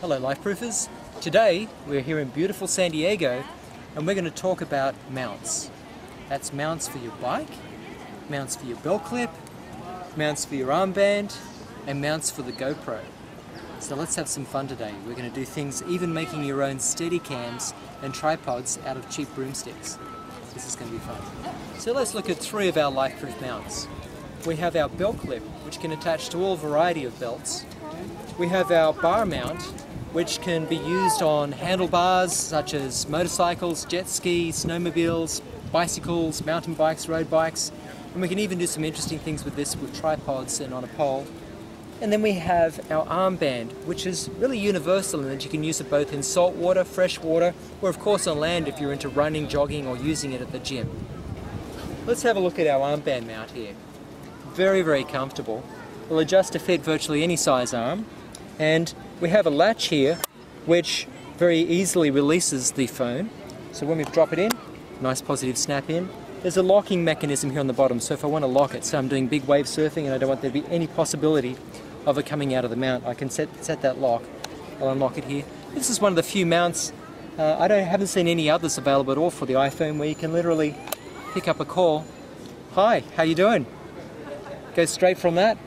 Hello LifeProofers. Today we're here in beautiful San Diego and we're going to talk about mounts. That's mounts for your bike, mounts for your belt clip, mounts for your armband, and mounts for the GoPro. So let's have some fun today. We're going to do things even making your own steady cams and tripods out of cheap broomsticks. This is going to be fun. So let's look at three of our LifeProof mounts. We have our belt clip, which can attach to all variety of belts. We have our bar mount, which can be used on handlebars such as motorcycles, jet skis, snowmobiles, bicycles, mountain bikes, road bikes, and we can even do some interesting things with this with tripods and on a pole. And then we have our armband, which is really universal in that you can use it both in salt water, fresh water, or of course on land if you're into running, jogging, or using it at the gym. Let's have a look at our armband mount here. Very, very comfortable. It'll adjust to fit virtually any size arm. And we have a latch here which very easily releases the phone. So when we drop it in, nice positive snap in. There's a locking mechanism here on the bottom, so if I want to lock it, so I'm doing big wave surfing and I don't want there to be any possibility of it coming out of the mount, I can set that lock. I'll unlock it here. This is one of the few mounts, I haven't seen any others available at all for the iPhone, where you can literally pick up a call. Hi, how you doing? Go straight from that,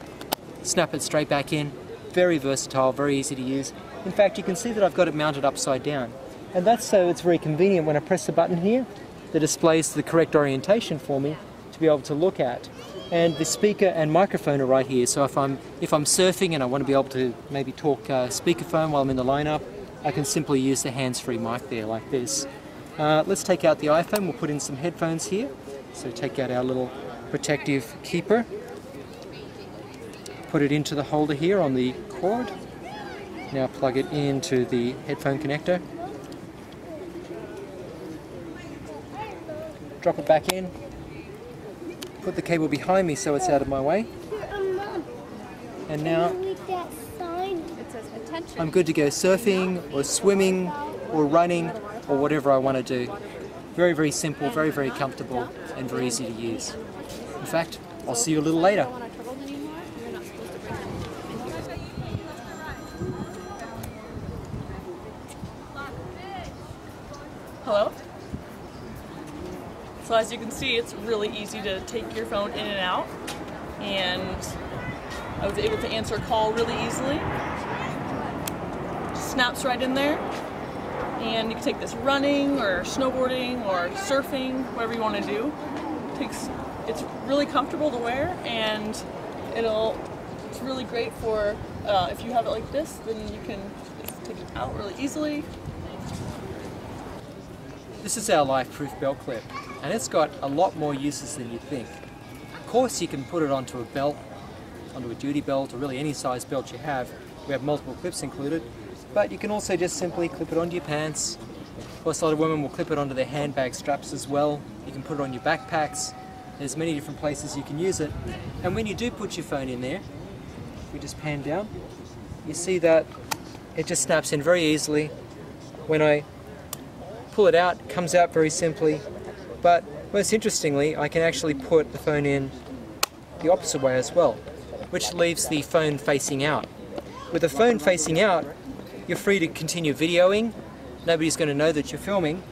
snap it straight back in. Very versatile, very easy to use. In fact, you can see that I've got it mounted upside down. And that's so it's very convenient when I press the button here that displays the correct orientation for me to be able to look at. And the speaker and microphone are right here, so if I'm surfing and I want to be able to maybe talk speakerphone while I'm in the lineup, I can simply use the hands-free mic there like this. Let's take out the iPhone, we'll put in some headphones here. So take out our little protective keeper. Put it into the holder here on the cord. Now plug it into the headphone connector. Drop it back in. Put the cable behind me so it's out of my way. And now I'm good to go surfing or swimming or running or whatever I want to do. Very, very simple, very, very comfortable and very easy to use. In fact, I'll see you a little later. Hello? So as you can see, it's really easy to take your phone in and out, and I was able to answer a call really easily. Just snaps right in there, and you can take this running or snowboarding or surfing, whatever you want to do. It's really comfortable to wear, and it's really great for if you have it like this, then you can just take it out really easily. This is our LifeProof belt clip, and it's got a lot more uses than you'd think. Of course, you can put it onto a belt, onto a duty belt, or really any size belt you have. We have multiple clips included, but you can also just simply clip it onto your pants. Of course, a lot of women will clip it onto their handbag straps as well. You can put it on your backpacks. There's many different places you can use it. And when you do put your phone in there, we just pan down, you see that it just snaps in very easily. When I pull it out, it comes out very simply, but most interestingly, I can actually put the phone in the opposite way as well, which leaves the phone facing out. With the phone facing out, you're free to continue videoing, nobody's going to know that you're filming,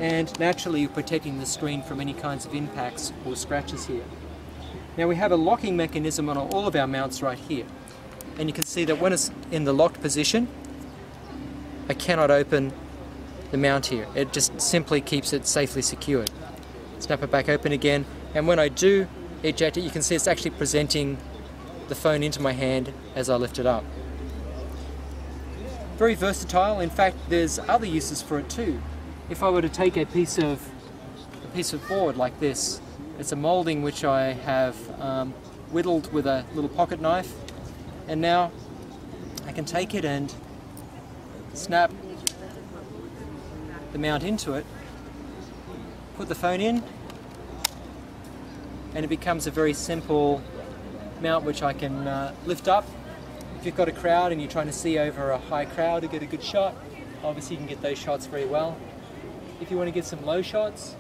and naturally you're protecting the screen from any kinds of impacts or scratches here. Now we have a locking mechanism on all of our mounts right here, and you can see that when it's in the locked position, I cannot open the mount here. It just simply keeps it safely secured. Snap it back open again, and when I do eject it, you can see it's actually presenting the phone into my hand as I lift it up. Very versatile. In fact, there's other uses for it too. If I were to take a piece of board like this, it's a molding which I have whittled with a little pocket knife, and now I can take it and snap the mount into it, put the phone in, and it becomes a very simple mount which I can lift up. If you've got a crowd and you're trying to see over a high crowd to get a good shot, obviously you can get those shots very well. If you want to get some low shots,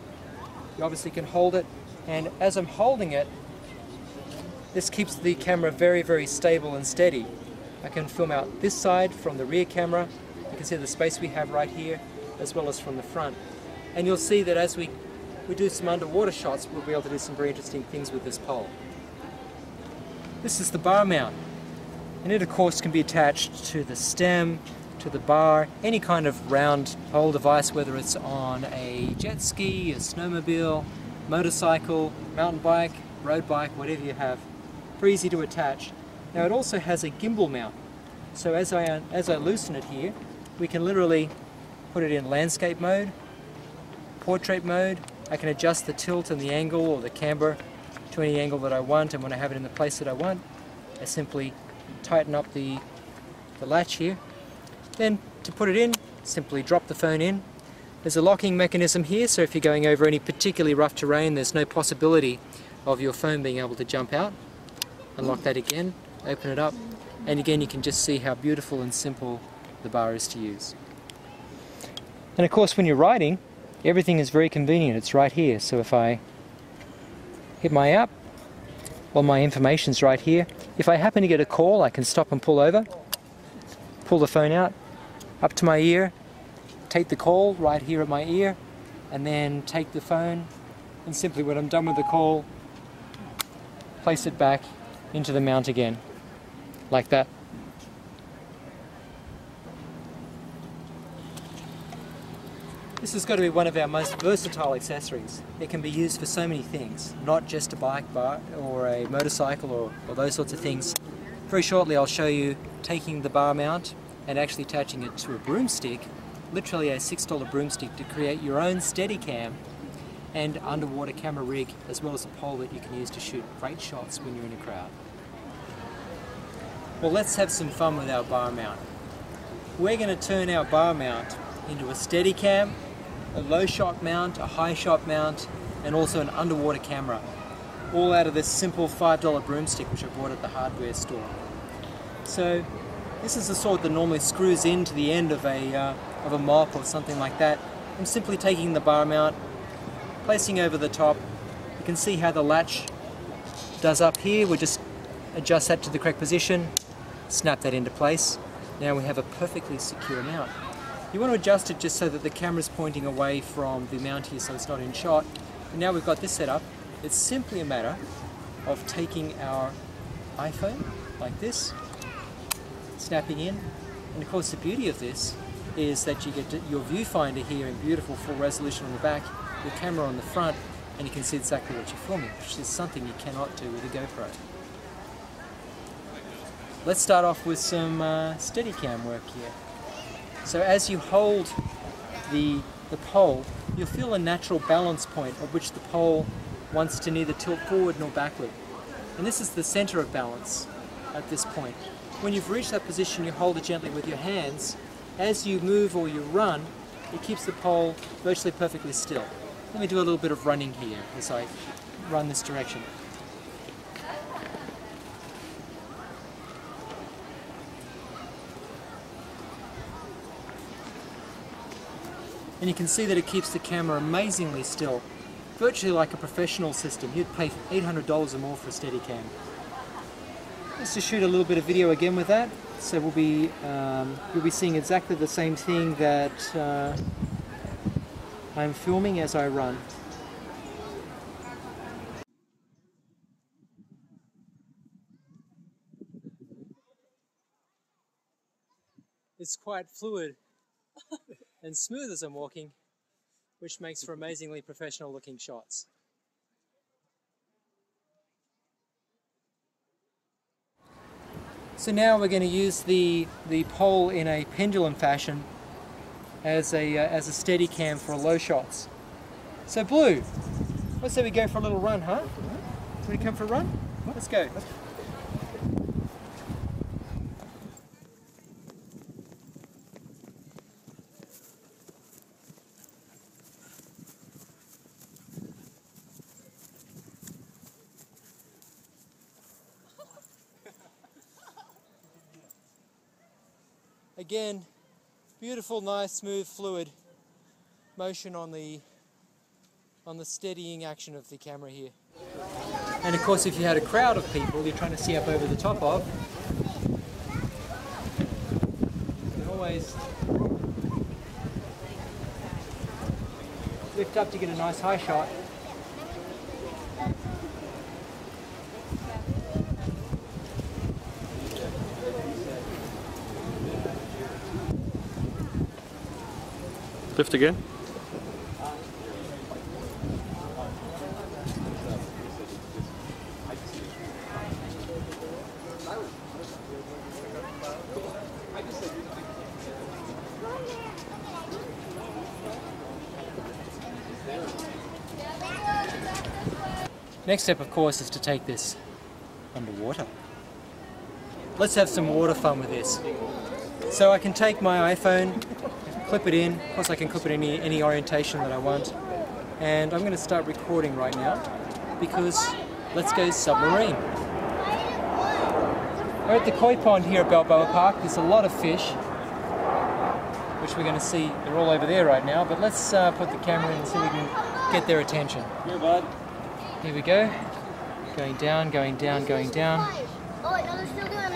you obviously can hold it, and as I'm holding it, this keeps the camera very, very stable and steady. I can film out this side from the rear camera, You can see the space we have right here as well as from the front. And you'll see that as we do some underwater shots, we'll be able to do some very interesting things with this pole. This is the bar mount, and it of course can be attached to the stem, to the bar, any kind of round pole device, whether it's on a jet ski, a snowmobile, motorcycle, mountain bike, road bike, whatever you have. Very easy to attach. Now it also has a gimbal mount, so as I loosen it here, we can literally put it in landscape mode, portrait mode. I can adjust the tilt and the angle or the camber to any angle that I want, and when I have it in the place that I want, I simply tighten up the latch here. Then to put it in, simply drop the phone in. There's a locking mechanism here, so if you're going over any particularly rough terrain, there's no possibility of your phone being able to jump out. Unlock that again, open it up, and again you can just see how beautiful and simple the bar is to use. And of course when you're riding, everything is very convenient. It's right here, so if I hit my app, all my information's right here. If I happen to get a call, I can stop and pull over, pull the phone out, up to my ear, take the call right here at my ear, and then take the phone, and simply when I'm done with the call, place it back into the mount again, like that. This has got to be one of our most versatile accessories. It can be used for so many things, not just a bike bar or a motorcycle or those sorts of things. Very shortly I'll show you taking the bar mount and actually attaching it to a broomstick, literally a $6 broomstick, to create your own Steadicam and underwater camera rig, as well as a pole that you can use to shoot great shots when you're in a crowd. Well, let's have some fun with our bar mount. We're going to turn our bar mount into a Steadicam, a low shot mount, a high shot mount, and also an underwater camera, all out of this simple $5 broomstick which I bought at the hardware store. So this is the sort that normally screws into the end of a mop or something like that. I'm simply taking the bar mount, placing over the top. You can see how the latch does up here. We'll just adjust that to the correct position, snap that into place. Now we have a perfectly secure mount. You want to adjust it just so that the camera's pointing away from the mount here so it's not in shot. And now we've got this set up. It's simply a matter of taking our iPhone like this, snapping in, and of course the beauty of this is that you get your viewfinder here in beautiful full resolution on the back, your camera on the front, and you can see exactly what you're filming, which is something you cannot do with a GoPro. Let's start off with some Steadicam work here. So as you hold the pole, you'll feel a natural balance point at which the pole wants to neither tilt forward nor backward. And this is the center of balance at this point. When you've reached that position, you hold it gently with your hands. As you move or you run, it keeps the pole virtually perfectly still. Let me do a little bit of running here as I run this direction. And you can see that it keeps the camera amazingly still, virtually like a professional system. You'd pay $800 or more for a Steadicam. Let's just shoot a little bit of video again with that. So you'll be seeing exactly the same thing that I'm filming as I run. It's quite fluid and smooth as I'm walking, which makes for amazingly professional looking shots. So now we're going to use the pole in a pendulum fashion as a Steadicam for low shots. So Blue, let's say we go for a little run, huh? Want to come for a run? Let's go. Again, beautiful, nice, smooth, fluid motion on the steadying action of the camera here. And of course, if you had a crowd of people you're trying to see up over the top of, you can always lift up to get a nice high shot. Lift again. Next step, of course, is to take this underwater. Let's have some water fun with this. So I can take my iPhone, clip it in. Of course, I can clip it in any orientation that I want. And I'm going to start recording right now because let's go submarine. We're at the koi pond here at Balboa Park. There's a lot of fish, which we're going to see. They're all over there right now. But let's put the camera in and see if we can get their attention. Here, bud. Here we go. Going down, going down, going down. Oh, no, they're still doing it.